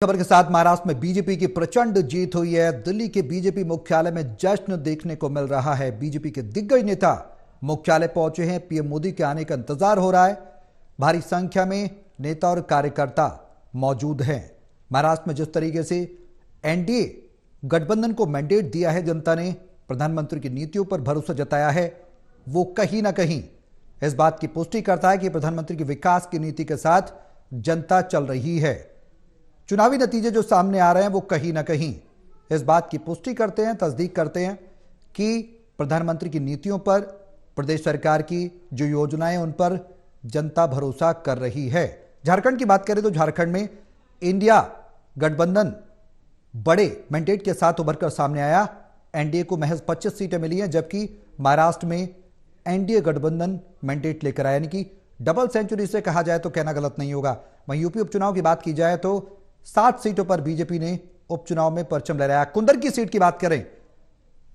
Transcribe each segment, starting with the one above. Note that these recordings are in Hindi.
खबर के साथ महाराष्ट्र में बीजेपी की प्रचंड जीत हुई है। दिल्ली के बीजेपी मुख्यालय में जश्न देखने को मिल रहा है। बीजेपी के दिग्गज नेता मुख्यालय पहुंचे हैं। पीएम मोदी के आने का इंतजार हो रहा है। भारी संख्या में नेता और कार्यकर्ता मौजूद हैं। महाराष्ट्र में जिस तरीके से एनडीए गठबंधन को मैंडेट दिया है, जनता ने प्रधानमंत्री की नीतियों पर भरोसा जताया है, वो कहीं ना कहीं इस बात की पुष्टि करता है कि प्रधानमंत्री की विकास की नीति के साथ जनता चल रही है। चुनावी नतीजे जो सामने आ रहे हैं वो कहीं ना कहीं इस बात की पुष्टि करते हैं, तस्दीक करते हैं कि प्रधानमंत्री की नीतियों पर, प्रदेश सरकार की जो योजनाएं उन पर जनता भरोसा कर रही है। झारखंड की बात करें तो झारखंड में इंडिया गठबंधन बड़े मैंडेट के साथ उभरकर सामने आया। एनडीए को महज 25 सीटें मिली हैं, जबकि महाराष्ट्र में एनडीए गठबंधन मैंडेट लेकर आया, यानी कि डबल सेंचुरी से कहा जाए तो कहना गलत नहीं होगा। वहीं यूपी उपचुनाव की बात की जाए तो 7 सीटों पर बीजेपी ने उपचुनाव में परचम लहराया। कुंदर की सीट की बात करें,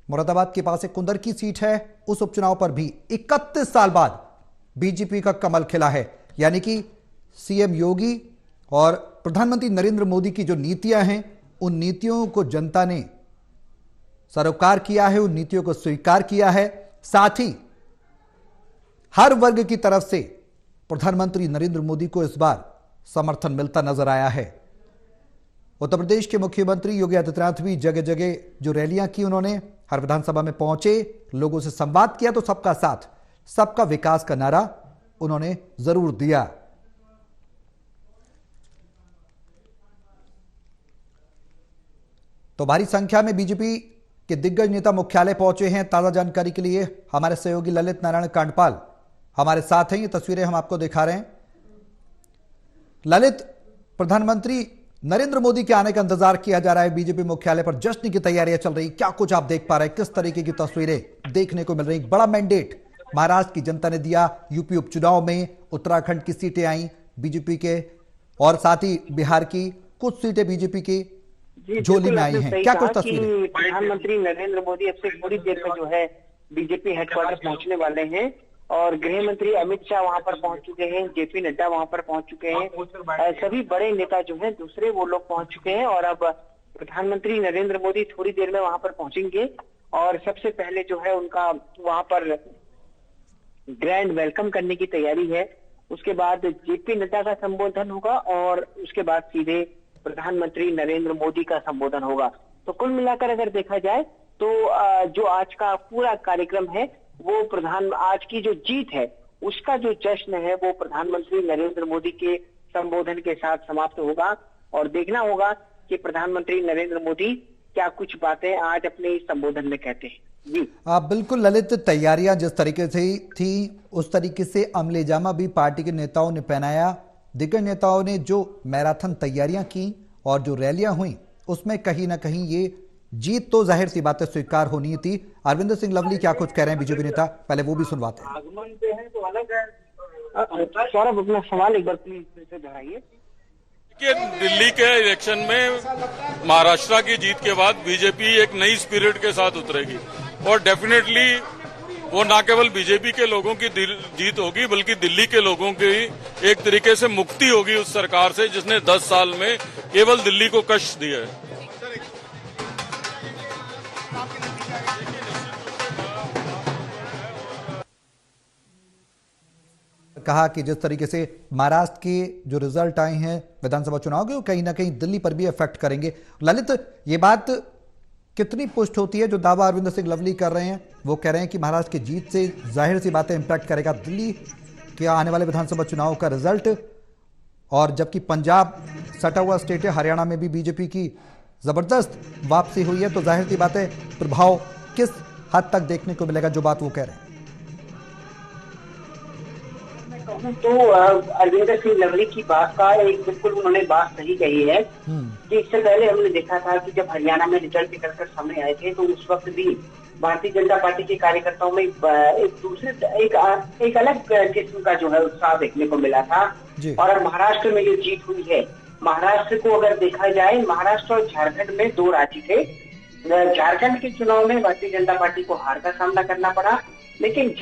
मुरादाबाद के पास एक कुंदर की सीट है। उस उपचुनाव पर भी 31 साल बाद बीजेपी का कमल खिला है, यानी कि सीएम योगी और प्रधानमंत्री नरेंद्र मोदी की जो नीतियां हैं, उन नीतियों को जनता ने सरोकार किया है, उन नीतियों को स्वीकार किया है। साथ ही हर वर्ग की तरफ से प्रधानमंत्री नरेंद्र मोदी को इस बार समर्थन मिलता नजर आया है। उत्तर प्रदेश के मुख्यमंत्री योगी आदित्यनाथ भी जगह जगह जो रैलियां की, उन्होंने हर विधानसभा में पहुंचे, लोगों से संवाद किया, तो सबका साथ सबका विकास का नारा उन्होंने जरूर दिया। तो भारी संख्या में बीजेपी के दिग्गज नेता मुख्यालय पहुंचे हैं। ताजा जानकारी के लिए हमारे सहयोगी ललित नारायण कांडपाल हमारे साथ हैं। ये तस्वीरें हम आपको दिखा रहे हैं। ललित, प्रधानमंत्री नरेंद्र मोदी के आने का इंतजार किया जा रहा है। बीजेपी मुख्यालय पर जश्न की तैयारियां चल रही, क्या कुछ आप देख पा रहे हैं? किस तरीके की तस्वीरें देखने को मिल रही? बड़ा मैंडेट महाराष्ट्र की जनता ने दिया। यूपी उपचुनाव में उत्तराखंड की सीटें आई बीजेपी के, और साथ ही बिहार की कुछ सीटें बीजेपी की झोली में आई हैं। क्या कुछ तस्वीरें? प्रधानमंत्री नरेंद्र मोदी अब से थोड़ी देर में जो है बीजेपी हेडक्वार्टर पहुंचने वाले हैं, और गृह मंत्री अमित शाह वहां पर पहुंच चुके हैं, जेपी नड्डा वहां पर पहुंच चुके हैं, सभी बड़े नेता जो हैं दूसरे वो लोग पहुंच चुके हैं। और अब प्रधानमंत्री नरेंद्र मोदी थोड़ी देर में वहां पर पहुंचेंगे, और सबसे पहले जो है उनका वहां पर ग्रैंड वेलकम करने की तैयारी है। उसके बाद जेपी नड्डा का संबोधन होगा, और उसके बाद सीधे प्रधानमंत्री नरेंद्र मोदी का संबोधन होगा। तो कुल मिलाकर अगर देखा जाए तो जो आज का पूरा कार्यक्रम है वो आज की जो जीत है उसका जो जश्न है वो प्रधानमंत्री नरेंद्र मोदी के संबोधन के साथ समाप्त होगा, और देखना होगा कि प्रधानमंत्री नरेंद्र मोदी क्या कुछ बातें आज अपने संबोधन में कहते हैं। जी बिल्कुल ललित, तैयारियां जिस तरीके से थी उस तरीके से अमले जामा भी पार्टी के नेताओं ने पहनाया। दिग्गज नेताओं ने जो मैराथन तैयारियां की और जो रैलियां हुई, उसमें कहीं ना कहीं ये जीत तो जाहिर सी बातें स्वीकार होनी थी। अरविंदर सिंह लवली क्या कुछ कह रहे हैं बीजेपी नेता, पहले वो भी सुनवाते हैं। आगमन पे है तो अलग है। सौरभ, अपना सवाल एक बार प्लीज फिर से दोहराइए। दिल्ली के इलेक्शन में महाराष्ट्र की जीत के बाद बीजेपी एक नई स्पिरिट के साथ उतरेगी, और डेफिनेटली वो न केवल बीजेपी के लोगों की जीत होगी बल्कि दिल्ली के लोगों की एक तरीके से मुक्ति होगी उस सरकार से जिसने 10 साल में केवल दिल्ली को कष्ट दिया है। कहा कि जिस तरीके से महाराष्ट्र के जो रिजल्ट आए हैं विधानसभा चुनाव के, वो कहीं ना कहीं दिल्ली पर भी इफेक्ट करेंगे। ललित, ये बात कितनी पुष्ट होती है जो दावा अरविंदर सिंह लवली कर रहे हैं? वो कह रहे हैं कि महाराष्ट्र की जीत से जाहिर सी बातें इंपैक्ट करेगा दिल्ली के आने वाले विधानसभा चुनाव का रिजल्ट, और जबकि पंजाब सटा हुआ स्टेट है, हरियाणा में भी बीजेपी की जबरदस्त वापसी हुई है, तो जाहिर सी बातें प्रभाव किस हद तक देखने को मिलेगा, जो बात वो कह रहे हैं? तो अरविंदर सिंह लवली की बात का एक बिल्कुल उन्होंने बात सही कही है कि इससे पहले हमने देखा था कि जब हरियाणा में रिजल्ट निकलकर सामने आए थे तो उस वक्त भी भारतीय जनता पार्टी के कार्यकर्ताओं में एक अलग किस्म का जो है उत्साह देखने को मिला था। और अब महाराष्ट्र में जो जीत हुई है, महाराष्ट्र को अगर देखा जाए, महाराष्ट्र और झारखंड में 2 राज्य थे। झारखंड के चुनाव में भारतीय जनता पार्टी को हार का सामना करना पड़ा, लेकिन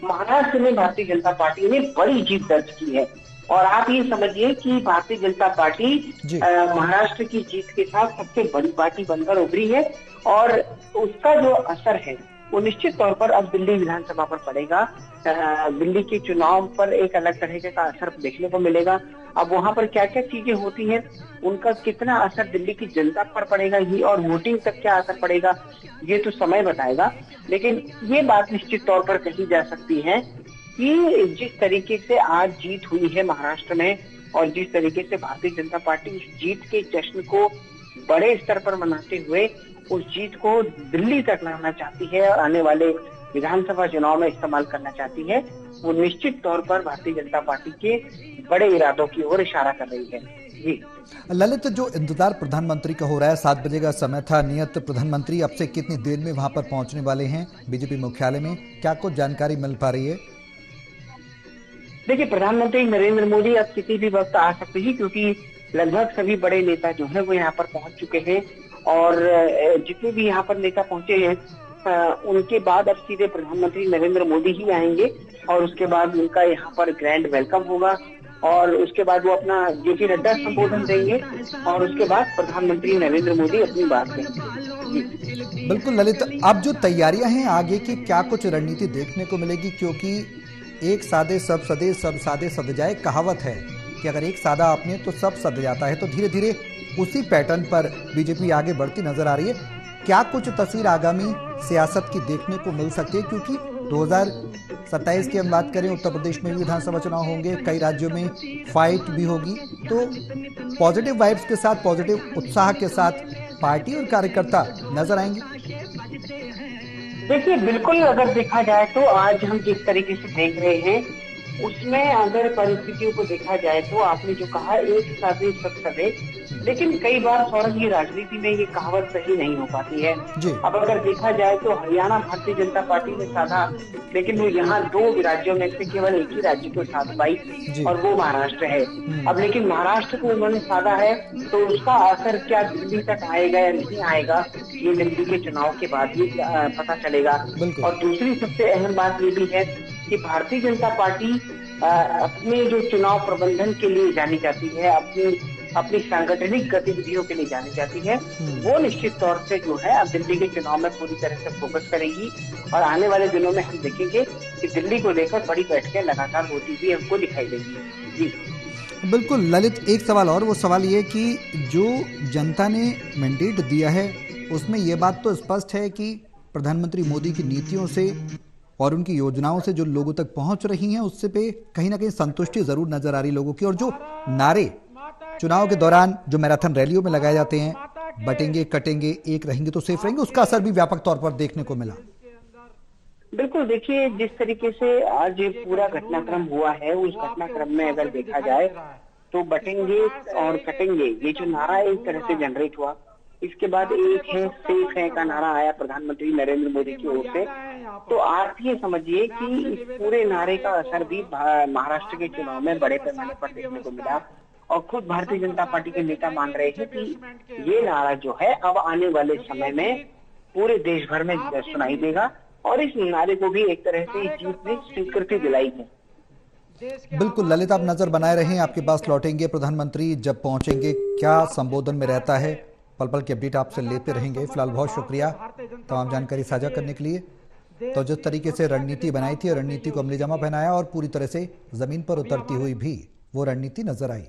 महाराष्ट्र में भारतीय जनता पार्टी ने बड़ी जीत दर्ज की है। और आप ये समझिए कि भारतीय जनता पार्टी जी। महाराष्ट्र की जीत के साथ सबसे बड़ी पार्टी बनकर उभरी है और उसका जो असर है वो निश्चित तौर पर अब दिल्ली विधानसभा पर पड़ेगा। दिल्ली के चुनाव पर एक अलग तरह का असर देखने को मिलेगा। अब वहां पर क्या क्या चीजें होती हैं, उनका कितना असर दिल्ली की जनता पर पड़ेगा ये, और वोटिंग तक क्या असर पड़ेगा ये तो समय बताएगा। लेकिन ये बात निश्चित तौर पर कही जा सकती है कि जिस तरीके से आज जीत हुई है महाराष्ट्र में और जिस तरीके से भारतीय जनता पार्टी उस जीत के जश्न को बड़े स्तर पर मनाते हुए उस जीत को दिल्ली तक लाना चाहती है और आने वाले विधानसभा चुनाव में इस्तेमाल करना चाहती है, वो निश्चित तौर पर भारतीय जनता पार्टी के बड़े इरादों की ओर इशारा कर रही है। जी ललित, जो इंतजार प्रधानमंत्री का हो रहा है, 7 बजे का समय था नियत, प्रधानमंत्री अब से कितनी देर में वहां पर पहुंचने वाले हैं बीजेपी मुख्यालय में, क्या कुछ जानकारी मिल पा रही है? देखिए, प्रधानमंत्री नरेंद्र मोदी अब किसी भी वक्त आ सकते हैं क्योंकि लगभग सभी बड़े नेता जो है वो यहाँ पर पहुंच चुके हैं और जितने भी यहाँ पर नेता पहुंचे हैं उनके बाद अब सीधे प्रधानमंत्री नरेंद्र मोदी ही आएंगे और उसके बाद उनका यहाँ पर ग्रैंड वेलकम होगा और उसके बाद वो अपना जेपी नड्डा संबोधन देंगे और उसके बाद प्रधानमंत्री नरेंद्र मोदी अपनी बात कहेंगे। बिल्कुल ललित, अब जो तैयारियां हैं आगे की, क्या कुछ रणनीति देखने को मिलेगी? क्योंकि एक सादे सब सदे, सब सादे सद जाए कहावत है कि अगर एक सादा अपने तो सब सद जाता है, तो धीरे धीरे उसी पैटर्न पर बीजेपी आगे बढ़ती नजर आ रही है। क्या कुछ तस्वीर आगामी सियासत की देखने को मिल सकती है? क्योंकि 2027 की हम बात करें, उत्तर प्रदेश में भी विधानसभा चुनाव होंगे, कई राज्यों में फाइट भी होगी, तो पॉजिटिव वाइब्स के साथ, पॉजिटिव उत्साह के साथ पार्टी और कार्यकर्ता नजर आएंगे। देखिए, बिल्कुल अगर देखा जाए तो आज हम जिस तरीके से देख रहे हैं उसमें अगर परिस्थितियों को देखा जाए तो आपने जो कहा एक सादे सब सदे, लेकिन कई बार सौरभ ये राजनीति में ये कहावत सही नहीं हो पाती है। अब अगर देखा जाए तो हरियाणा भारतीय जनता पार्टी ने साधा, लेकिन वो यहाँ 2 राज्यों में से केवल एक ही राज्य को साध पाई और वो महाराष्ट्र है। अब लेकिन महाराष्ट्र को उन्होंने साधा है तो उसका असर क्या दिल्ली तक आएगा या नहीं आएगा ये दिल्ली के चुनाव के बाद ही पता चलेगा। और दूसरी सबसे अहम बात ये भी है कि भारतीय जनता पार्टी अपने जो चुनाव प्रबंधन के लिए जानी जाती है, अपनी सांगठनिक गतिविधियों के लिए जानी जाती है, वो निश्चित तौर से जो है अब दिल्ली के चुनाव में पूरी तरह से फोकस करेगी और आने वाले दिनों में हम देखेंगे कि दिल्ली को लेकर बड़ी बैठकें लगातार होती हुई हमको दिखाई देंगी। जी बिल्कुल ललित, एक सवाल और, वो सवाल ये कि जो जनता ने मैंडेट दिया है उसमें ये बात तो स्पष्ट है कि प्रधानमंत्री मोदी की नीतियों से और उनकी योजनाओं से जो लोगों तक पहुंच रही हैं उससे पे कहीं ना कहीं संतुष्टि जरूर नजर आ रही लोगों की। और जो नारे चुनाव के दौरान जो मैराथन रैलियों में लगाए जाते हैं, बटेंगे कटेंगे एक रहेंगे तो सेफ रहेंगे, उसका असर भी व्यापक तौर पर देखने को मिला। बिल्कुल, देखिए जिस तरीके से आज ये पूरा घटनाक्रम हुआ है उस घटनाक्रम में अगर देखा जाए तो बटेंगे और कटेंगे ये जो नारा एक तरह से जनरेट हुआ, इसके बाद एक है सेफ है का नारा आया प्रधानमंत्री नरेंद्र मोदी की ओर से। तो आप ये समझिए कि इस पूरे नारे का असर भी महाराष्ट्र के चुनाव में बड़े पैमाने पर देखने को मिला और खुद भारतीय जनता पार्टी के नेता मान रहे थे कि ये नारा जो है अब आने वाले समय में पूरे देश भर में सुनाई देगा और इस नारे को भी एक तरह से इस जीत ने स्वीकृति दिलाई है। बिल्कुल ललित, आप नजर बनाए रहें, आपके पास लौटेंगे प्रधानमंत्री जब पहुंचेंगे, क्या संबोधन में रहता है, पल पल की अपडेट आपसे लेते रहेंगे। फिलहाल बहुत शुक्रिया तमाम जानकारी साझा करने के लिए। तो जिस तरीके से रणनीति बनाई थी, रणनीति को अमलीजामा पहनाया और पूरी तरह से जमीन पर उतरती हुई भी वो रणनीति नजर आई।